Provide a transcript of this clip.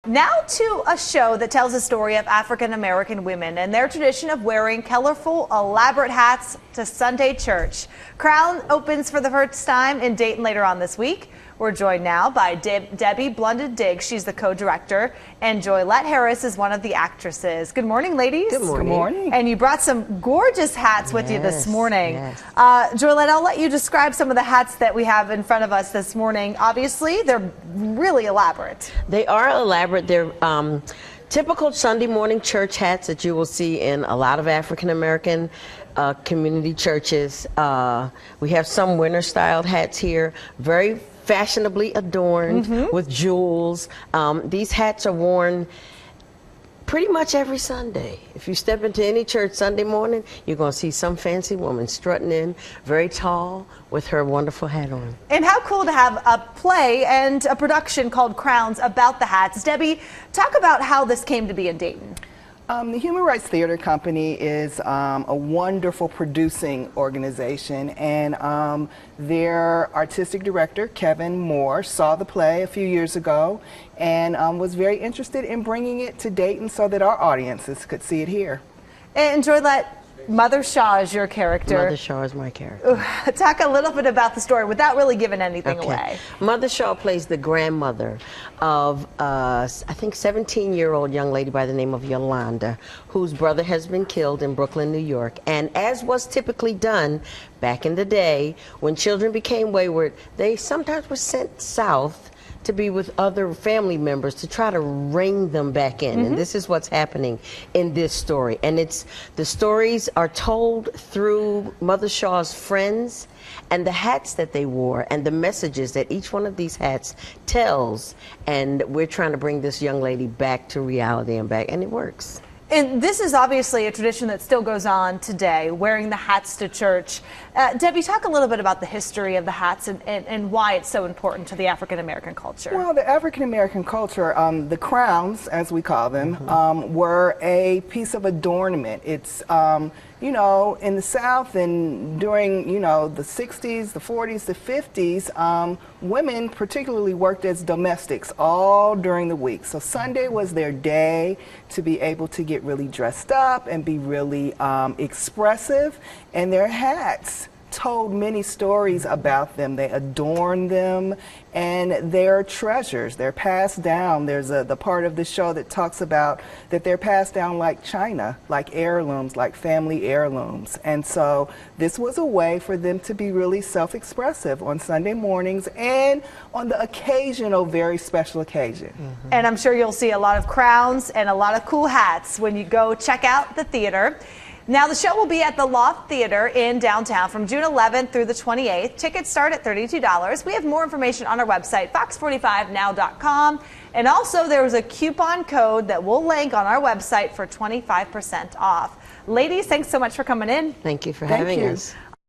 Now to a show that tells the story of African American women and their tradition of wearing colorful, elaborate hats to Sunday church. Crown opens for the first time in Dayton later on this week. We're joined now by Debbie Blunded-Diggs. She's the co-director, and Joylette Harris is one of the actresses. Good morning, ladies. Good morning. Good morning. And you brought some gorgeous hats with you this morning. Yes. Joylette, I'll let you describe some of the hats that we have in front of us this morning. Obviously, they're really elaborate. They are elaborate. They're typical Sunday morning church hats that you will see in a lot of African American community churches. We have some winter-styled hats here, very fashionably adorned with jewels. These hats are worn pretty much every Sunday. If you step into any church Sunday morning, you're going to see some fancy woman strutting in, very tall, with her wonderful hat on. And how cool to have a play and a production called Crowns about the hats. Debbie, talk about how this came to be in Dayton. The Human Rights Theater Company is a wonderful producing organization, and their artistic director, Kevin Moore, saw the play a few years ago and was very interested in bringing it to Dayton so that our audiences could see it here. And Joylette, Mother Shaw is your character. Mother Shaw is my character. Talk a little bit about the story without really giving anything away. Mother Shaw plays the grandmother of I think 17-year-old young lady by the name of Yolanda, whose brother has been killed in Brooklyn, New York. And as was typically done back in the day, when children became wayward, they sometimes were sent south to be with other family members to try to rein them back in. And this is what's happening in this story. And the stories are told through Mother Shaw's friends and the hats that they wore and the messages that each one of these hats tells. And we're trying to bring this young lady back to reality and back, and it works. And this is obviously a tradition that still goes on today, wearing the hats to church. Debbie, talk a little bit about the history of the hats and why it's so important to the African American culture. Well, the African American culture, the crowns, as we call them, were a piece of adornment. It's, you know, in the South and during, you know, the 60s, the 40s, the 50s, women particularly worked as domestics all during the week. So Sunday was their day to be able to get really dressed up and be really expressive, and their hats told many stories about them. They adorn them, and they're treasures. They're passed down. There's the part of the show that talks about that they're passed down like china, like heirlooms, like family heirlooms. And so this was a way for them to be really self-expressive on Sunday mornings and on the occasional very special occasion. And I'm sure you'll see a lot of crowns and a lot of cool hats when you go check out the theater. Now, the show will be at the Loft Theater in downtown from June 11th through the 28th. Tickets start at $32. We have more information on our website, fox45now.com. And also, there is a coupon code that we'll link on our website for 25% off. Ladies, thanks so much for coming in. Thank you for having us.